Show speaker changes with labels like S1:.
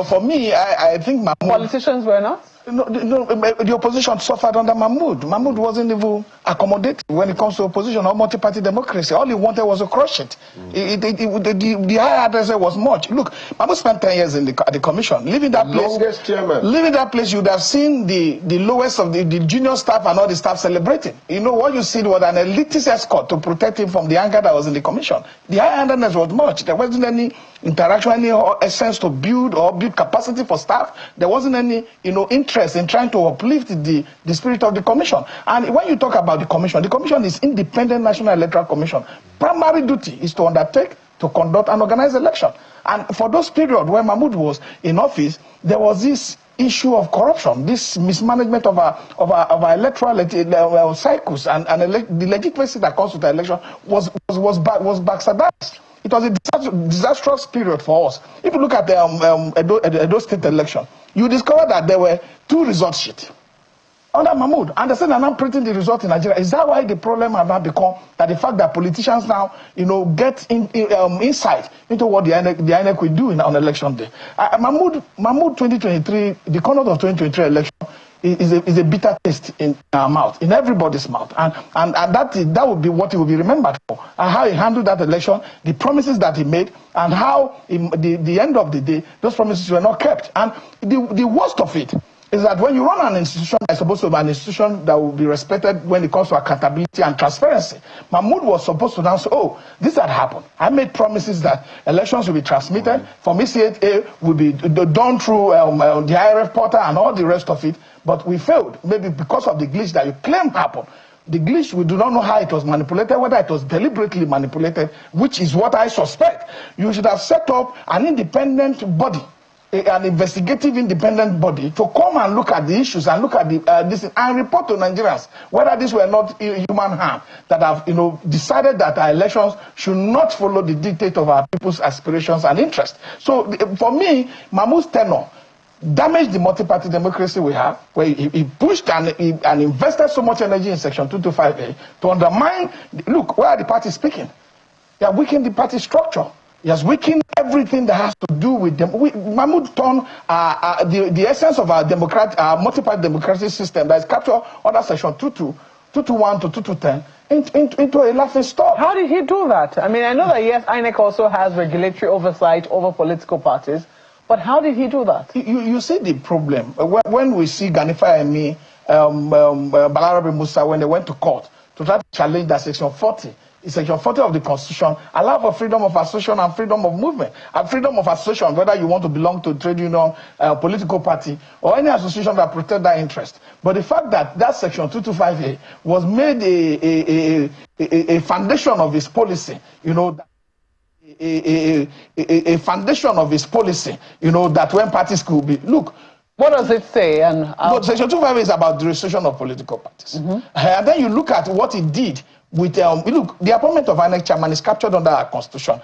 S1: for me, I think Mahmood...
S2: Politicians were not?
S1: No, the opposition suffered under Mahmood. Mahmood wasn't even accommodated when it comes to opposition or multi-party democracy. All he wanted was to crush it. The high adversary was much. Look, Mahmood spent 10 years in the commission. Leaving that place,
S3: longest chairman.
S1: Leaving that place, you'd have seen the lowest of the junior staff and all the staff celebrating. You know, what you see was an elitist escort to protect him from the anger that was in the commission. The high-handedness was much. There wasn't any interaction, any essence to build capacity for staff. There wasn't any, interest in trying to uplift the spirit of the commission. And when you talk about the commission is independent National Electoral Commission. Primary duty is to undertake, to conduct and organize election. And for those periods when Mahmood was in office, there was this issue of corruption, this mismanagement of our electoral cycles, and the legitimacy that comes with the election was backslided. It was a disastrous period for us. If you look at the Edo State election, you discover that there were 2 result sheets under Mahmood. And they said they're not printing the result in Nigeria. Is that why the problem has now become that the fact that politicians now, get insight into what the INEC will do on election day? Mahmood 2023, the conduct of 2023 election is a bitter taste in our mouth, in everybody's mouth, and that would be what he will be remembered for, and how he handled that election, the promises that he made, and how the end of the day those promises were not kept. And the worst of it is that when you run an institution that's supposed to be an institution that will be respected when it comes to accountability and transparency, Mahmood was supposed to now say, oh, this had happened. I made promises that elections will be transmitted, from ECA will be done through the IRF portal and all the rest of it, but we failed, maybe because of the glitch that you claim happened. The glitch, we do not know how it was manipulated, whether it was deliberately manipulated, which is what I suspect. You should have set up an independent body, an investigative independent body, to come and look at the issues and look at this and report to Nigerians whether these were not human harm that have decided that our elections should not follow the dictate of our people's aspirations and interests. So for me, Mahmood's tenure damaged the multi-party democracy we have, where he pushed and invested so much energy in Section 225A to undermine. Look, where are the parties speaking? They have weakened the party structure. He has weakened everything that has to do with them. Mahmood turned the essence of our multi-party democratic system that is captured under Section 221 to 2210 into a laughing stock.
S2: How did he do that? I mean, I know that yes, INEC also has regulatory oversight over political parties, but how did he do that?
S1: You see the problem. When we see Ganifa and me, Balarabe Musa, when they went to court to try to challenge that Section 40, Section 40 of the Constitution allow for freedom of association and freedom of movement. And freedom of association, whether you want to belong to a trade union, political party, or any association that protect that interest. But the fact that that Section 225A was made a foundation of his policy, a foundation of his policy, that when parties could be... Look,
S2: what does it say?
S1: Section 225A is about the registration of political parties. And then you look at what it did with, look, the appointment of INEC chairman is captured under our Constitution.